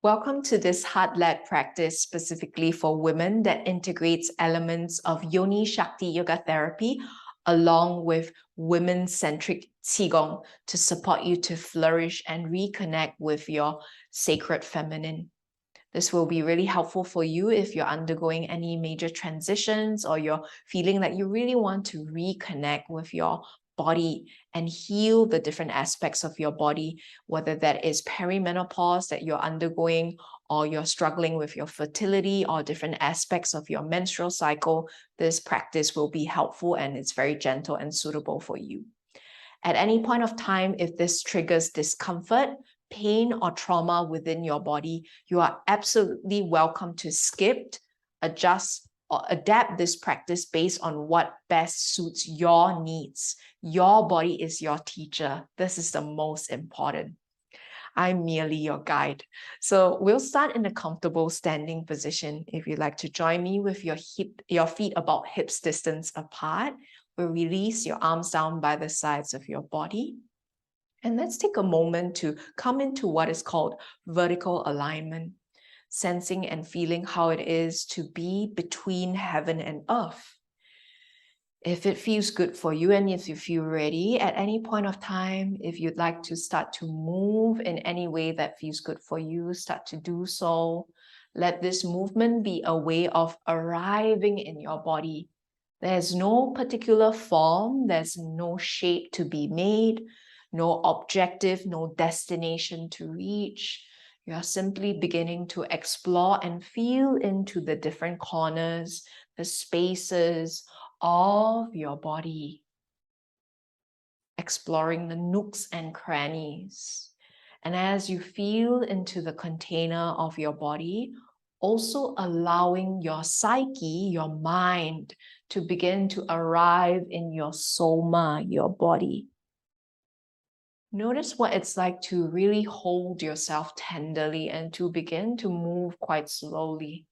Welcome to this heart-led practice specifically for women that integrates elements of Yoni Shakti Yoga therapy along with women-centric Qigong to support you to flourish and reconnect with your sacred feminine. This will be really helpful for you if you're undergoing any major transitions or you're feeling like you really want to reconnect with your body and heal the different aspects of your body, whether that is perimenopause that you're undergoing or you're struggling with your fertility or different aspects of your menstrual cycle. This practice will be helpful and it's very gentle and suitable for you. At any point of time, if this triggers discomfort, pain, or trauma within your body, you are absolutely welcome to skip, adjust, or adapt this practice based on what best suits your needs. Your body is your teacher. This is the most important. I'm merely your guide. So we'll start in a comfortable standing position. If you'd like to join me with your feet about hips distance apart, we'll release your arms down by the sides of your body. And let's take a moment to come into what is called vertical alignment, sensing and feeling how it is to be between heaven and earth. If it feels good for you and if you feel ready at any point of time, if you'd like to start to move in any way that feels good for you, start to do so. Let this movement be a way of arriving in your body. There's no particular form, there's no shape to be made, no objective, no destination to reach. You are simply beginning to explore and feel into the different corners, the spaces of your body, exploring the nooks and crannies. And as you feel into the container of your body, also allowing your psyche, your mind, to begin to arrive in your soma, your body. Notice what it's like to really hold yourself tenderly and to begin to move quite slowly.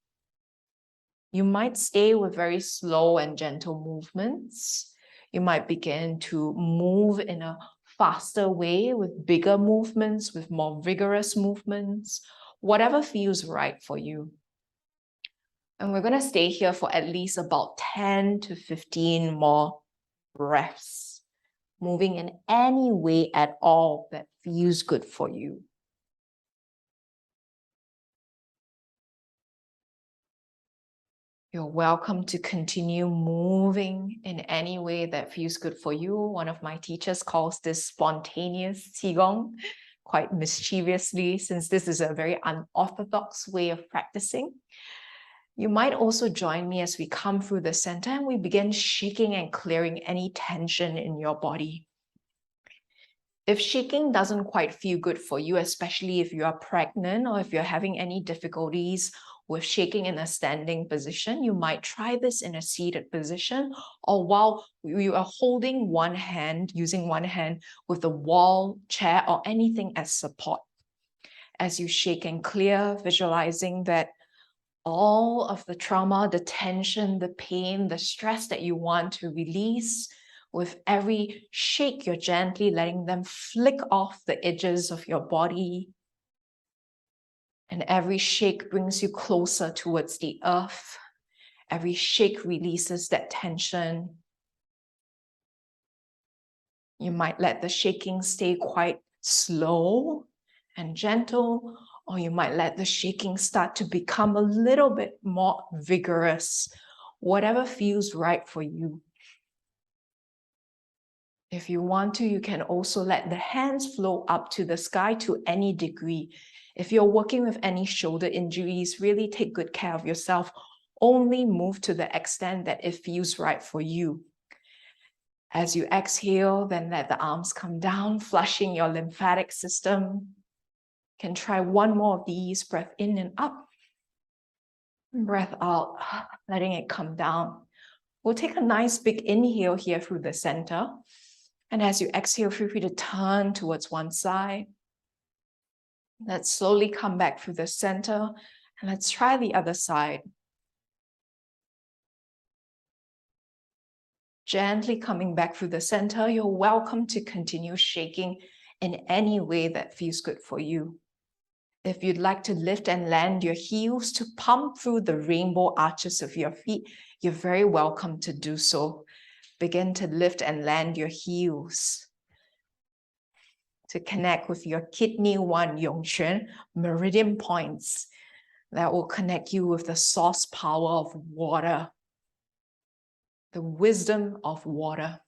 You might stay with very slow and gentle movements. You might begin to move in a faster way with bigger movements, with more vigorous movements, whatever feels right for you. And we're going to stay here for at least about 10 to 15 more breaths, moving in any way at all that feels good for you. You're welcome to continue moving in any way that feels good for you. One of my teachers calls this spontaneous Qigong, quite mischievously, since this is a very unorthodox way of practicing. You might also join me as we come through the center and we begin shaking and clearing any tension in your body. If shaking doesn't quite feel good for you, especially if you are pregnant or if you're having any difficulties with shaking in a standing position, you might try this in a seated position or while you are holding one hand, using one hand with the wall, chair, or anything as support. As you shake and clear, visualizing that all of the trauma, the tension, the pain, the stress that you want to release, with every shake, you're gently letting them flick off the edges of your body. And every shake brings you closer towards the earth. Every shake releases that tension. You might let the shaking stay quite slow and gentle, or you might let the shaking start to become a little bit more vigorous, whatever feels right for you. If you want to, you can also let the hands flow up to the sky to any degree. If you're working with any shoulder injuries, really take good care of yourself. Only move to the extent that it feels right for you. As you exhale, then let the arms come down, flushing your lymphatic system. You can try one more of these, breath in and up. Breath out, letting it come down. We'll take a nice big inhale here through the center. And as you exhale, feel free to turn towards one side. Let's slowly come back through the center. And let's try the other side. Gently coming back through the center, you're welcome to continue shaking in any way that feels good for you. If you'd like to lift and land your heels to pump through the rainbow arches of your feet, you're very welcome to do so. Begin to lift and land your heels to connect with your kidney 1 Yongquan meridian points that will connect you with the source power of water, the wisdom of water.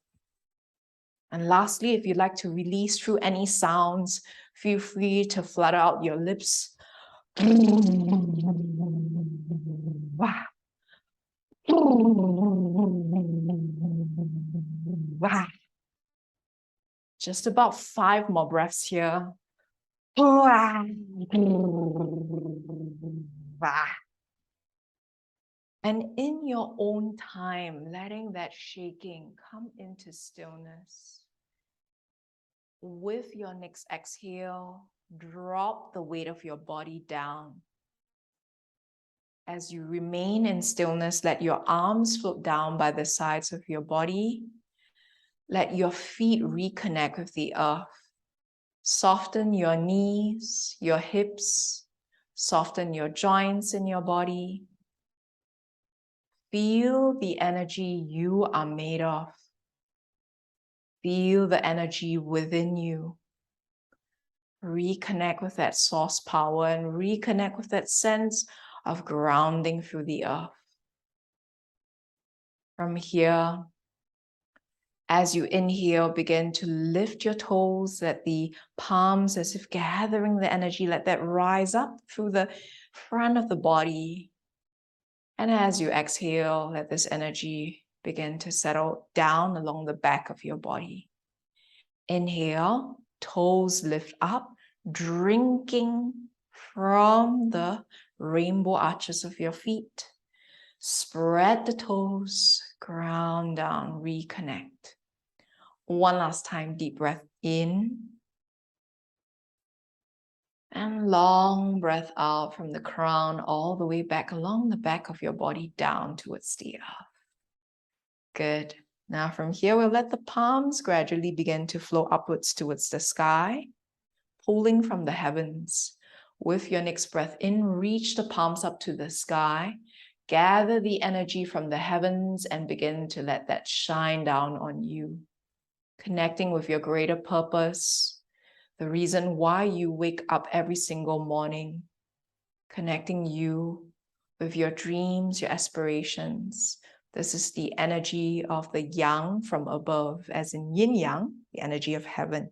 And lastly, if you'd like to release through any sounds, feel free to flutter out your lips. Just about 5 more breaths here. And in your own time, letting that shaking come into stillness. With your next exhale, drop the weight of your body down. As you remain in stillness, let your arms float down by the sides of your body. Let your feet reconnect with the earth. Soften your knees, your hips, soften your joints in your body. Feel the energy you are made of. Feel the energy within you. Reconnect with that source power and reconnect with that sense of grounding through the earth. From here, as you inhale, begin to lift your toes, let the palms, as if gathering the energy, let that rise up through the front of the body. And as you exhale, let this energy begin to settle down along the back of your body. Inhale, toes lift up, drinking from the rainbow arches of your feet. Spread the toes, ground down, reconnect. One last time, deep breath in. And long breath out from the crown all the way back along the back of your body down towards the earth. Good. Now from here, we'll let the palms gradually begin to flow upwards towards the sky, pulling from the heavens. With your next breath in, reach the palms up to the sky, gather the energy from the heavens and begin to let that shine down on you, connecting with your greater purpose, the reason why you wake up every single morning, connecting you with your dreams, your aspirations. This is the energy of the yang from above, as in yin yang, the energy of heaven.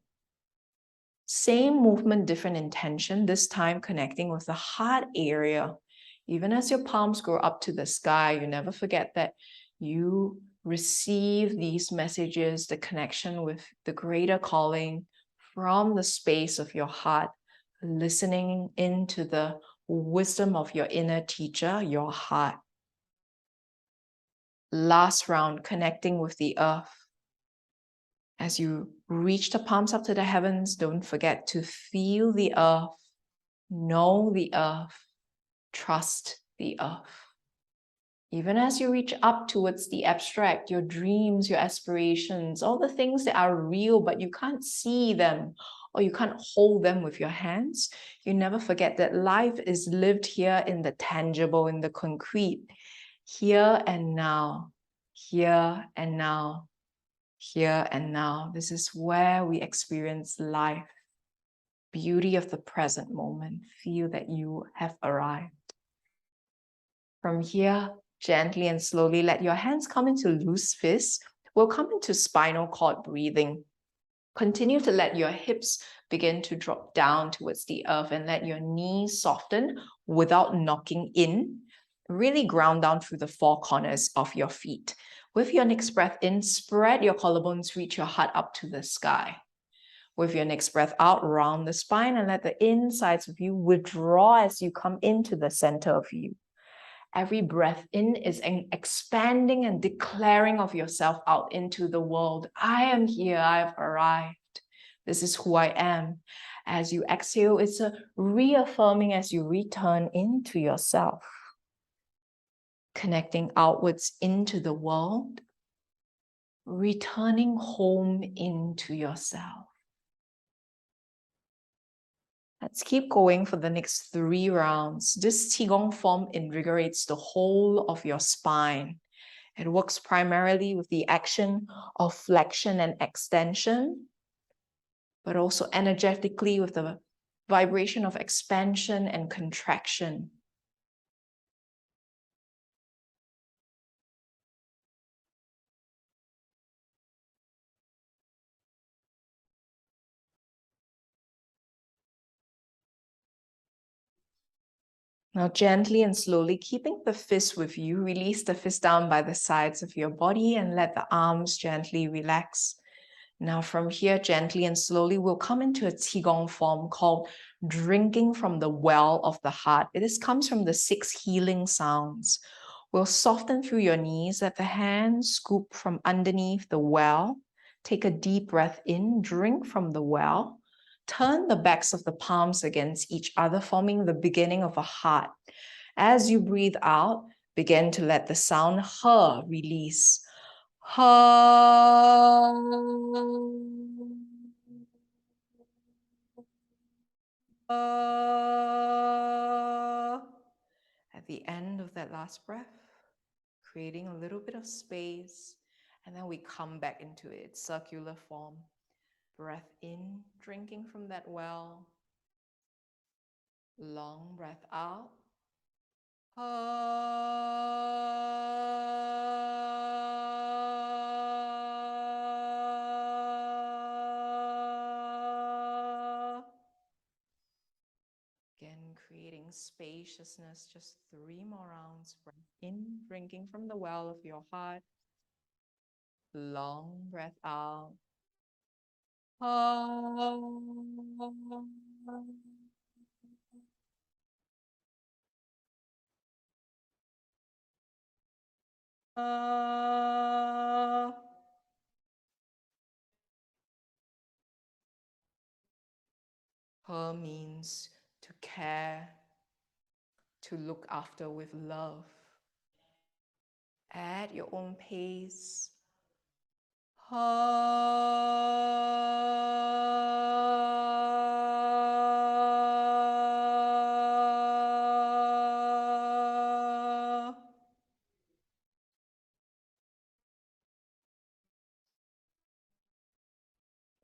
Same movement, different intention, this time connecting with the heart area. Even as your palms go up to the sky, you never forget that you receive these messages, the connection with the greater calling from the space of your heart, listening into the wisdom of your inner teacher, your heart. Last round, connecting with the earth. As you reach the palms up to the heavens, don't forget to feel the earth, know the earth, trust the earth. Even as you reach up towards the abstract, your dreams, your aspirations, all the things that are real, but you can't see them or you can't hold them with your hands, you never forget that life is lived here in the tangible, in the concrete, here and now, here and now, here and now. This is where we experience life, beauty of the present moment. Feel that you have arrived. From here, gently and slowly let your hands come into loose fists. We'll come into spinal cord breathing. Continue to let your hips begin to drop down towards the earth and let your knees soften without knocking in. Really ground down through the 4 corners of your feet. With your next breath in, spread your collarbones, reach your heart up to the sky. With your next breath out, round the spine and let the insides of you withdraw as you come into the center of you. Every breath in is an expanding and declaring of yourself out into the world. I am here, I've arrived. This is who I am. As you exhale, it's a reaffirming as you return into yourself. Connecting outwards into the world, returning home into yourself. Let's keep going for the next 3 rounds. This Qigong form invigorates the whole of your spine. It works primarily with the action of flexion and extension, but also energetically with the vibration of expansion and contraction. Now, gently and slowly, keeping the fist with you, release the fist down by the sides of your body and let the arms gently relax. Now, from here, gently and slowly, we'll come into a Qigong form called drinking from the well of the heart. This comes from the 6 healing sounds. We'll soften through your knees, let the hands scoop from underneath the well. Take a deep breath in, drink from the well. Turn the backs of the palms against each other, forming the beginning of a heart. As you breathe out, begin to let the sound ha release. Ha. At the end of that last breath, creating a little bit of space, and then we come back into its circular form. Breath in, drinking from that well. Long breath out. Again, creating spaciousness, just 3 more rounds. Breath in, drinking from the well of your heart. Long breath out. Her means to care, to look after with love. At your own pace.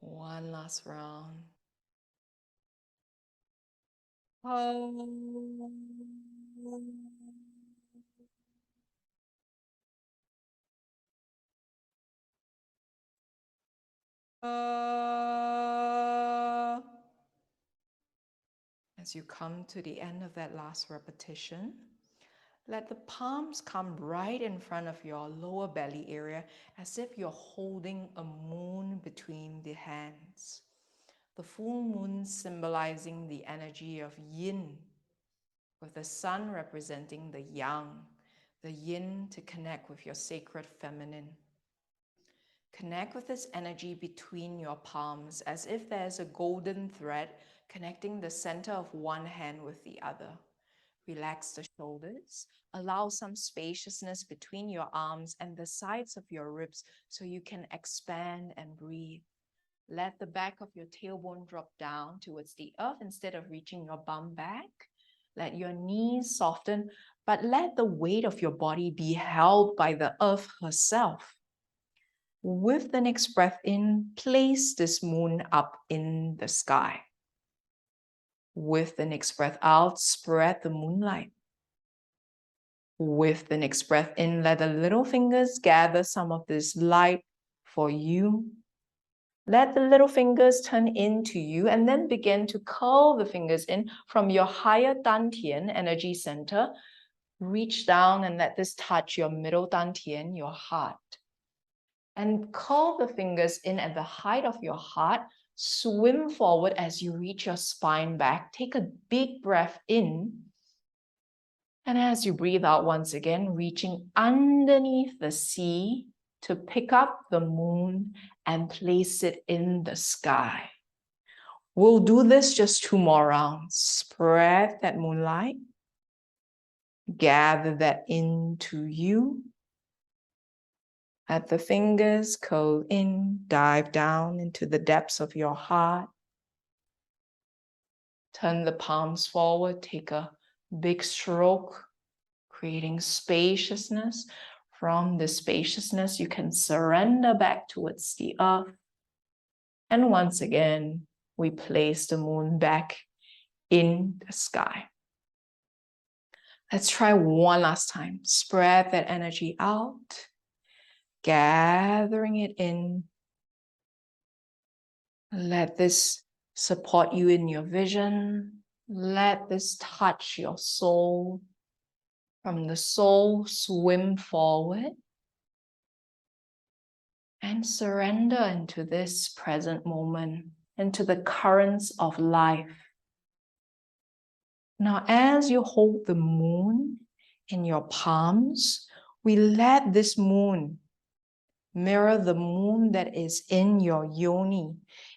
One last round. As you come to the end of that last repetition, let the palms come right in front of your lower belly area as if you're holding a moon between the hands. The full moon symbolizing the energy of yin, with the sun representing the yang, the yin to connect with your sacred feminine. Connect with this energy between your palms as if there's a golden thread connecting the center of one hand with the other. Relax the shoulders. Allow some spaciousness between your arms and the sides of your ribs so you can expand and breathe. Let the back of your tailbone drop down towards the earth instead of reaching your bum back. Let your knees soften, but let the weight of your body be held by the earth herself. With the next breath in, place this moon up in the sky. With the next breath out, spread the moonlight. With the next breath in, let the little fingers gather some of this light for you. Let the little fingers turn into you and then begin to curl the fingers in from your higher dantian energy center. Reach down and let this touch your middle dantian, your heart. And curl the fingers in at the height of your heart. Swim forward as you reach your spine back. Take a big breath in. And as you breathe out once again, reaching underneath the sea to pick up the moon and place it in the sky. We'll do this just 2 more rounds. Spread that moonlight. Gather that into you. Let the fingers curl in, dive down into the depths of your heart. Turn the palms forward, take a big stroke, creating spaciousness. From the spaciousness, you can surrender back towards the earth. And once again, we place the moon back in the sky. Let's try one last time. Spread that energy out, gathering it in. Let this support you in your vision. Let this touch your soul. From the soul, swim forward and surrender into this present moment, into the currents of life. Now, as you hold the moon in your palms, we let this moon mirror the moon that is in your yoni,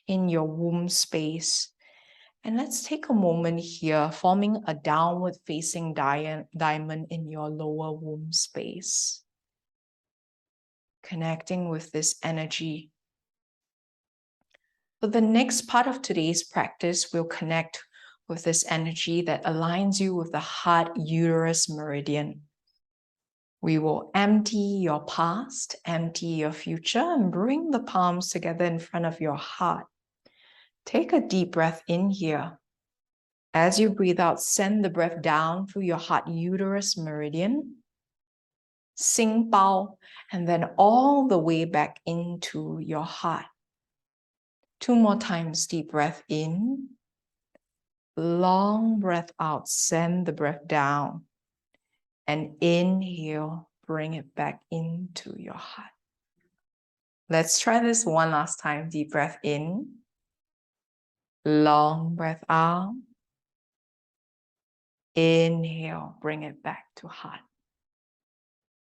in your womb space. And let's take a moment here, forming a downward facing diamond in your lower womb space. Connecting with this energy. For the next part of today's practice, we'll connect with this energy that aligns you with the heart-uterus meridian. We will empty your past, empty your future, and bring the palms together in front of your heart. Take a deep breath in here. As you breathe out, send the breath down through your heart-uterus meridian, Xing Bao, and then all the way back into your heart. 2 more times, deep breath in, long breath out, send the breath down, and inhale, bring it back into your heart. Let's try this one last time. Deep breath in, long breath out, inhale, bring it back to heart.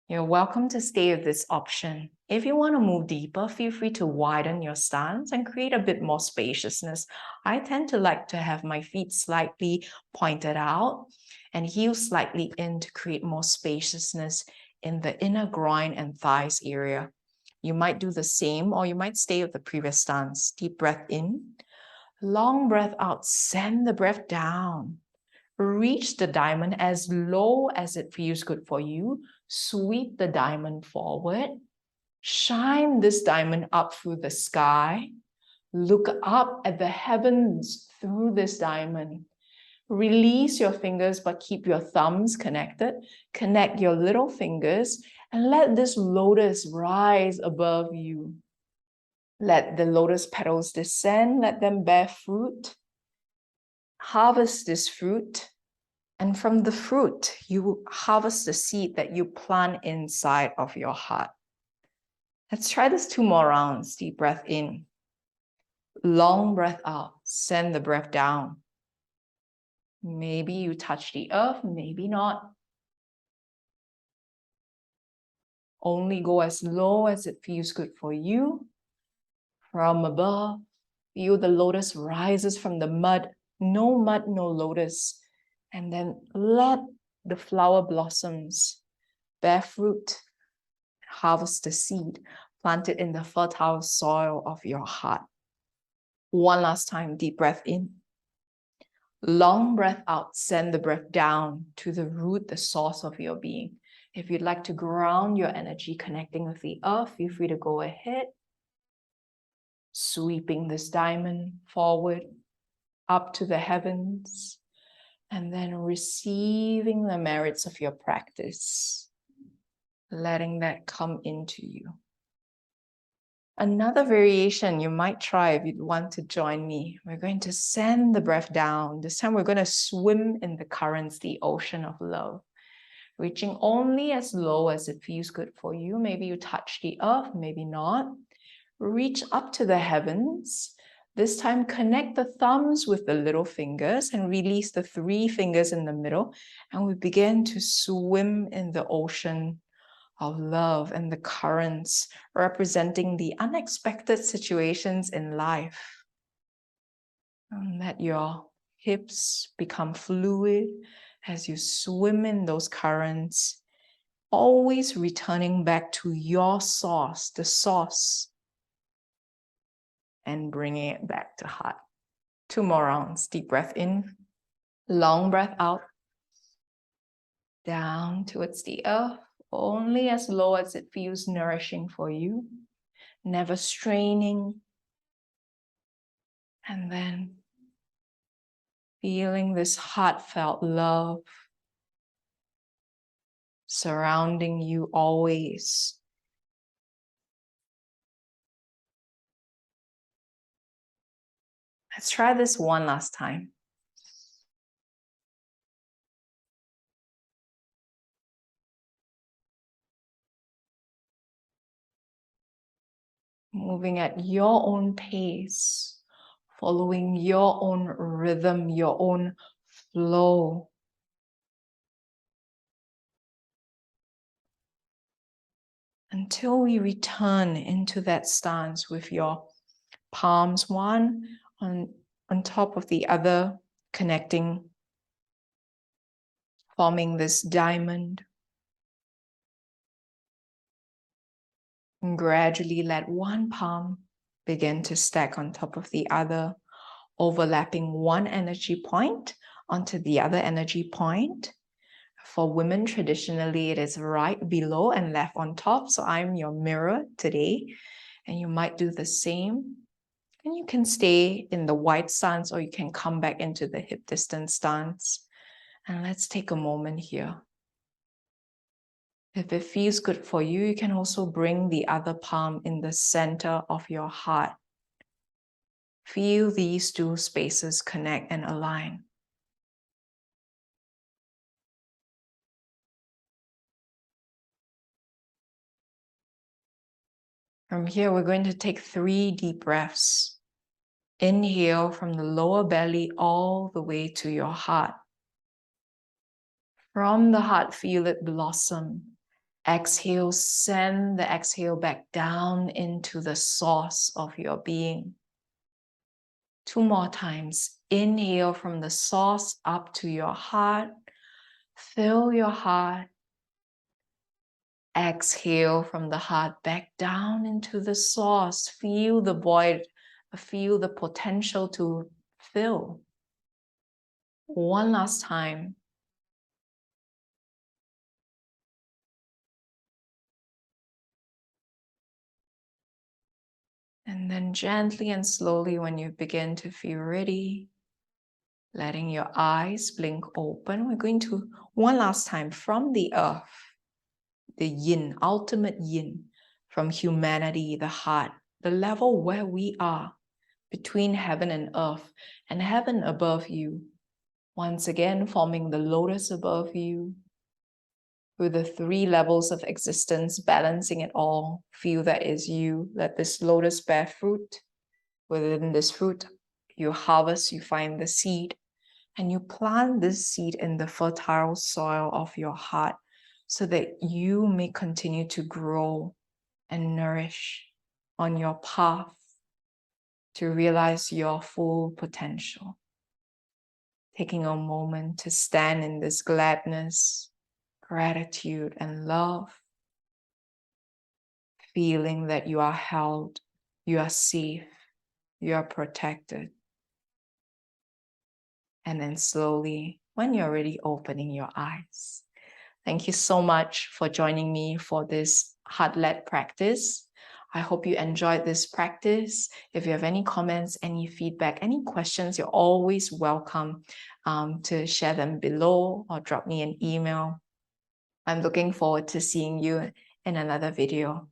You're welcome to stay with this option. If you want to move deeper, feel free to widen your stance and create a bit more spaciousness. I tend to like to have my feet slightly pointed out and heels slightly in to create more spaciousness in the inner groin and thighs area. You might do the same, or you might stay with the previous stance. Deep breath in, long breath out, send the breath down. Reach the diamond as low as it feels good for you. Sweep the diamond forward. Shine this diamond up through the sky. Look up at the heavens through this diamond. Release your fingers, but keep your thumbs connected. Connect your little fingers and let this lotus rise above you. Let the lotus petals descend. Let them bear fruit. Harvest this fruit. And from the fruit, you harvest the seed that you plant inside of your heart. Let's try this 2 more rounds. Deep breath in. Long breath out. Send the breath down. Maybe you touch the earth, maybe not. Only go as low as it feels good for you. From above, feel the lotus rises from the mud. No mud, no lotus. And then let the flower blossoms bear fruit. Harvest the seed. Plant it in the fertile soil of your heart. One last time, deep breath in. Long breath out, send the breath down to the root, the source of your being. If you'd like to ground your energy connecting with the earth, feel free to go ahead. Sweeping this diamond forward, up to the heavens, and then receiving the merits of your practice. Letting that come into you. Another variation you might try if you'd want to join me. We're going to send the breath down. This time we're going to swim in the currents, the ocean of love. Reaching only as low as it feels good for you. Maybe you touch the earth, maybe not. Reach up to the heavens. This time connect the thumbs with the little fingers and release the 3 fingers in the middle. And we begin to swim in the ocean of love and the currents representing the unexpected situations in life. And let your hips become fluid as you swim in those currents, always returning back to your source, the source, and bringing it back to heart. 2 more rounds. Deep breath in, long breath out, down towards the earth, only as low as it feels nourishing for you, never straining. And then feeling this heartfelt love surrounding you always. Let's try this one last time. Moving at your own pace, following your own rhythm, your own flow. Until we return into that stance with your palms one on top of the other, connecting, forming this diamond. And gradually let one palm begin to stack on top of the other, overlapping one energy point onto the other energy point. For women, traditionally, it is right below and left on top. So I'm your mirror today, and you might do the same. And you can stay in the wide stance, or you can come back into the hip distance stance. And let's take a moment here. If it feels good for you, you can also bring the other palm in the center of your heart. Feel these two spaces connect and align. From here, we're going to take 3 deep breaths. Inhale from the lower belly all the way to your heart. From the heart, feel it blossom. Exhale, send the exhale back down into the source of your being. 2 more times. Inhale from the source up to your heart. Fill your heart. Exhale from the heart back down into the source. Feel the void. Feel the potential to fill. One last time. And then gently and slowly, when you begin to feel ready, letting your eyes blink open, we're going to, one last time, from the earth, the yin, ultimate yin, from humanity, the heart, the level where we are, between heaven and earth, and heaven above you. Once again, forming the lotus above you, with the 3 levels of existence, balancing it all. Feel that is you. Let this lotus bear fruit. Within this fruit, you harvest, you find the seed, and you plant this seed in the fertile soil of your heart so that you may continue to grow and nourish on your path to realize your full potential. Taking a moment to stand in this gladness, gratitude, and love, feeling that you are held, you are safe, you are protected. And then slowly, when you're ready, opening your eyes. Thank you so much for joining me for this heart-led practice. I hope you enjoyed this practice. If you have any comments, any feedback, any questions, you're always welcome to share them below or drop me an email. I'm looking forward to seeing you in another video.